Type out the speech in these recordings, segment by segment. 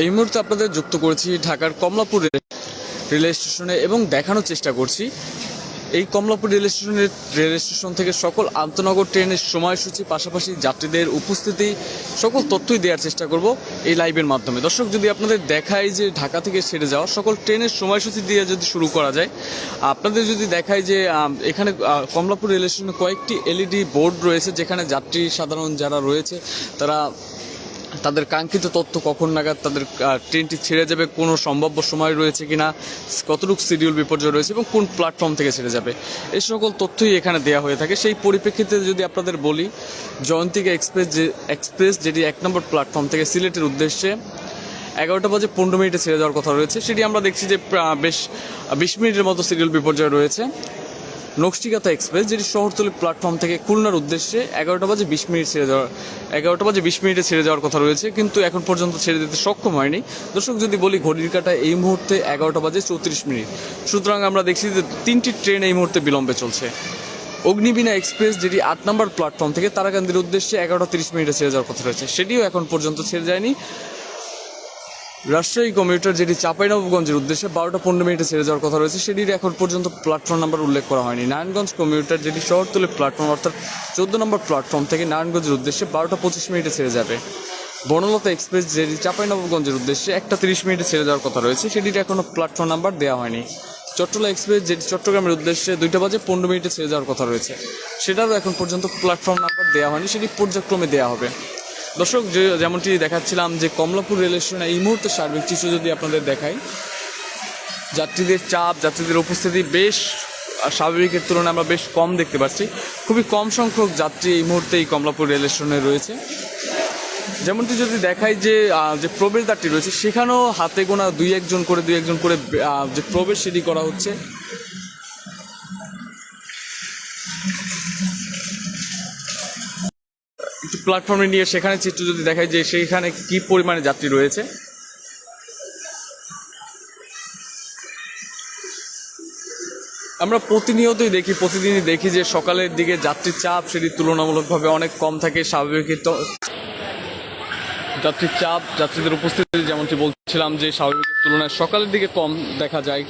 এই মুহূর্তে আপনাদের যুক্ত করেছি ঢাকার কমলাপুর রেল স্টেশনে এবং দেখানোর চেষ্টা করছি এই কমলাপুর রেল স্টেশন থেকে সকল আন্তনগর ট্রেনের সময়সূচি, পাশাপাশি যাত্রীদের উপস্থিতি, সকল তথ্যই দেওয়ার চেষ্টা করব এই লাইভের মাধ্যমে। দর্শক, যদি আপনাদের দেখাই যে ঢাকা থেকে ছেড়ে যাওয়া সকল ট্রেনের সময়সূচি দিয়ে যদি শুরু করা যায়, আপনাদের যদি দেখাই যে এখানে কমলাপুর রেল স্টেশনে কয়েকটি এলইডি বোর্ড রয়েছে, যেখানে যাত্রী সাধারণ যারা রয়েছে তারা তাদের কাঙ্ক্ষিত তথ্য, কখন নাগাদ তাদের ট্রেনটি ছেড়ে যাবে, কোনো সম্ভাব্য সময় রয়েছে কিনা, কতটুকু শিডিউল বিপর্যয় রয়েছে এবং কোন প্ল্যাটফর্ম থেকে ছেড়ে যাবে, এই সকল তথ্যই এখানে দেওয়া হয়ে থাকে। সেই পরিপ্রেক্ষিতে যদি আপনাদের বলি, জয়ন্তিকা এক্সপ্রেস যেটি 1 নম্বর প্ল্যাটফর্ম থেকে সিলেটের উদ্দেশ্যে 11টা বাজে 15 মিনিটে ছেড়ে যাওয়ার কথা রয়েছে, সেটি আমরা দেখছি যে বেশ 20 মিনিটের মতো শিডিউল বিপর্যয় রয়েছে। নকশিকাতা এক্সপ্রেস যেটি শহরতলি প্ল্যাটফর্ম থেকে খুলনার উদ্দেশ্যে 11টা বাজে 20 মিনিটে ছেড়ে যাওয়ার কথা রয়েছে, কিন্তু এখন পর্যন্ত ছেড়ে দিতে সক্ষম হয়নি। দর্শক, যদি বলি ঘড়ির কাঁটায় এই মুহূর্তে 11টা বাজে 34 মিনিট, সুতরাং আমরা দেখছি যে 3টি ট্রেন এই মুহূর্তে বিলম্বে চলছে। অগ্নিবীণা এক্সপ্রেস যেটি 8 নম্বর প্ল্যাটফর্ম থেকে তারাকান্দির উদ্দেশ্যে 11টা 30 মিনিটে ছেড়ে যাওয়ার কথা রয়েছে, সেটিও এখন পর্যন্ত ছেড়ে যায়নি। রাজশাহী কমিউটার যেটি চাঁপাইনবাবগঞ্জের উদ্দেশ্যে 12টা 15 মিনিটে ছেড়ে যাওয়ার কথা রয়েছে, সেটির এখন পর্যন্ত প্ল্যাটফর্ম নাম্বার উল্লেখ করা হয়নি। নারায়ণগঞ্জ কমিউটার যেটি শহরতলি প্ল্যাটফর্ম অর্থাৎ 14 নম্বর প্ল্যাটফর্ম থেকে নারায়ণগঞ্জের উদ্দেশ্যে 12টা 25 মিনিটে ছেড়ে যাবে। বনলতা এক্সপ্রেস যেটি চাঁপাইনবাবগঞ্জের উদ্দেশ্যে 1টা 30 মিনিটে ছেড়ে যাওয়ার কথা রয়েছে, সেটির এখনও প্ল্যাটফর্ম নাম্বার দেওয়া হয়নি। চট্টলা এক্সপ্রেস যেটি চট্টগ্রামের উদ্দেশ্যে 2টা বাজে 15 মিনিটে ছেড়ে যাওয়ার কথা রয়েছে, সেটারও এখন পর্যন্ত প্ল্যাটফর্ম নাম্বার দেওয়া হয়নি, সেটি পর্যায়ক্রমে দেওয়া হবে। দর্শক, যেমনটি দেখাচ্ছিলাম যে কমলাপুর রেল স্টেশনে এই মুহূর্তে সার্বিক চিত্র যদি আপনাদের দেখাই, যাত্রীদের চাপ, যাত্রীদের উপস্থিতি বেশ স্বাভাবিকের তুলনায় আমরা বেশ কম দেখতে পাচ্ছি। খুবই কম সংখ্যক যাত্রী এই মুহূর্তে এই কমলাপুর রেল স্টেশনে রয়েছে। যেমনটি যদি দেখাই যে প্রবেশদ্বারটি রয়েছে, সেখানেও হাতে গোনা দুই একজন করে যে প্রবেশ সেটি করা হচ্ছে। একটু প্ল্যাটফর্মে নিয়ে সেখানে চিত্র যদি দেখাই যে সেইখানে কি পরিমাণে যাত্রী রয়েছে। আমরা প্রতিদিনই দেখি যে সকালের দিকে যাত্রীর চাপ সেটি তুলনামূলকভাবে অনেক কম থাকে। স্বাভাবিক যাত্রীর চাপ, যাত্রীদের উপস্থিতি যেমনটি বলছিলাম যে স্বাভাবিকের তুলনায় সকালের দিকে কম দেখা যায়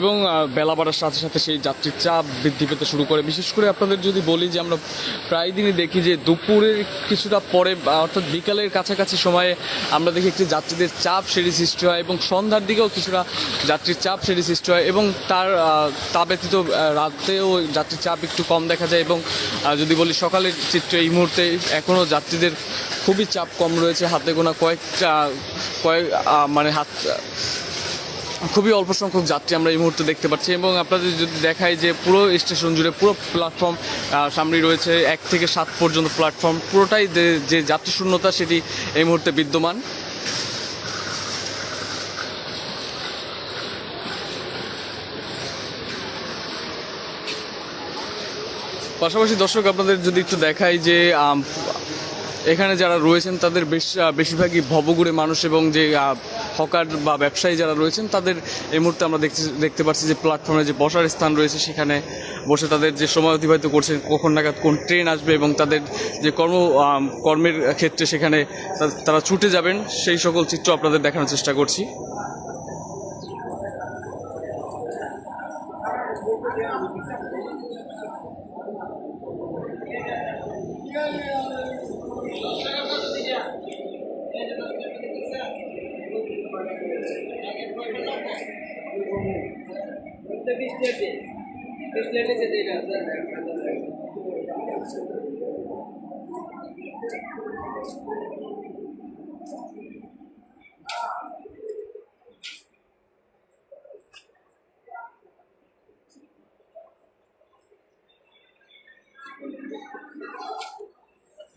এবং বেলা বাড়ার সাথে সাথে সেই যাত্রীর চাপ বৃদ্ধি পেতে শুরু করে। বিশেষ করে আপনাদের যদি বলি যে আমরা প্রায় দিনই দেখি যে দুপুরের কিছুটা পরে অর্থাৎ বিকালের কাছাকাছি সময়ে আমরা দেখি একটি যাত্রীদের চাপ সেটি সৃষ্টি হয় এবং সন্ধ্যার দিকেও কিছুটা যাত্রীর চাপ সেটি সৃষ্টি হয় এবং তা ব্যতীত রাতেও যাত্রীর চাপ একটু কম দেখা যায়। এবং যদি বলি সকালের চিত্র, এই মুহূর্তে এখনও যাত্রীদের খুবই চাপ কম রয়েছে, হাতে গোনা খুবই অল্প সংখ্যক যাত্রী আমরা এই মুহূর্তে দেখতে পাচ্ছি। এবং আপনাদের যদি দেখাই যে পুরো স্টেশন জুড়ে পুরো প্ল্যাটফর্ম সামনে রয়েছে 1 থেকে 7 পর্যন্ত প্ল্যাটফর্ম, পুরোটাই যে যাত্রী শূন্যতা সেটি এই মুহূর্তে বিদ্যমান। পাশাপাশি দর্শক, আপনাদের যদি একটু দেখাই যে এখানে যারা রয়েছেন তাদের বেশিরভাগই ভবঘুরে মানুষ এবং যে হকার বা ব্যবসায়ী যারা রয়েছেন তাদের এই মুহূর্তে আমরা দেখতে পাচ্ছি যে প্ল্যাটফর্মে যে বসার স্থান রয়েছে সেখানে বসে তাদের যে সময় অতিবাহিত করছেন, কখন নাগাদ কোন ট্রেন আসবে এবং তাদের যে কর্মের ক্ষেত্রে সেখানে তারা ছুটে যাবেন, সেই সকল চিত্র আপনাদের দেখানোর চেষ্টা করছি।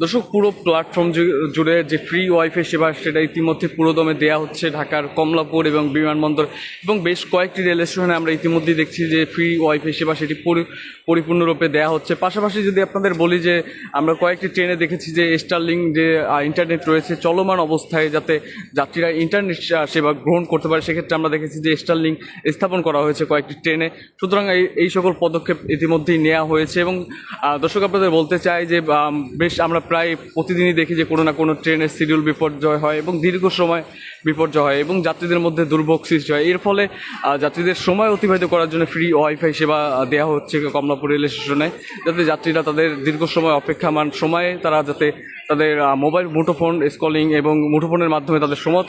দর্শক, পুরো প্ল্যাটফর্ম জুড়ে যে ফ্রি ওয়াইফাই সেবা সেটা ইতিমধ্যে পুরোদমে দেওয়া হচ্ছে ঢাকার কমলাপুর এবং বিমানবন্দর এবং বেশ কয়েকটি রেল স্টেশনে আমরা ইতিমধ্যেই দেখছি যে ফ্রি ওয়াইফাই সেবা সেটি পরিপূর্ণরূপে দেওয়া হচ্ছে। পাশাপাশি যদি আপনাদের বলি যে আমরা কয়েকটি ট্রেনে দেখেছি যে স্টারলিংক যে ইন্টারনেট রয়েছে চলমান অবস্থায়, যাতে যাত্রীরা ইন্টারনেট সেবা গ্রহণ করতে পারে, সেক্ষেত্রে আমরা দেখেছি যে স্টারলিংক স্থাপন করা হয়েছে কয়েকটি ট্রেনে। সুতরাং এই সকল পদক্ষেপ ইতিমধ্যেই নেওয়া হয়েছে। এবং দর্শক, আপনাদের বলতে চাই যে বেশ আমরা প্রায় প্রতিদিনই দেখি যে কোনো না কোনো ট্রেনের শিডিউল বিপর্যয় হয় এবং দীর্ঘ সময় বিপর্যয় হয় এবং যাত্রীদের মধ্যে দুর্ভোগ সৃষ্টি হয়। এর ফলে যাত্রীদের সময় অতিবাহিত করার জন্য ফ্রি ওয়াইফাই সেবা দেওয়া হচ্ছে কমলাপুর রেল স্টেশনে, যাতে যাত্রীরা তাদের দীর্ঘ সময় অপেক্ষামান সময়ে তারা যাতে তাদের মোবাইল মুঠোফোন স্কলিং এবং মুঠোফোনের মাধ্যমে তাদের সময়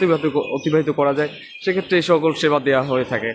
অতিবাহিত করা যায়, সেক্ষেত্রে এই সকল সেবা দেওয়া হয়ে থাকে।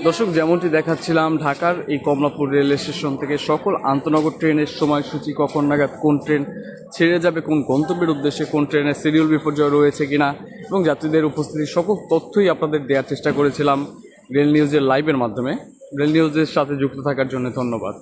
দর্শক, যেমনটি দেখাচ্ছিলাম, ঢাকার এই কমলাপুর রেল স্টেশন থেকে সকল আন্তনগর ট্রেনের সময়সূচি, কখন নাগাদ কোন ট্রেন ছেড়ে যাবে, কোন গন্তব্যের উদ্দেশ্যে, কোন ট্রেনের শিডিউল বিপর্যয় রয়েছে কিনা এবং যাত্রীদের উপস্থিতি সকল তথ্যই আপনাদের দেওয়ার চেষ্টা করেছিলাম রেল নিউজের লাইভের মাধ্যমে। রেল নিউজের সাথে যুক্ত থাকার জন্য ধন্যবাদ।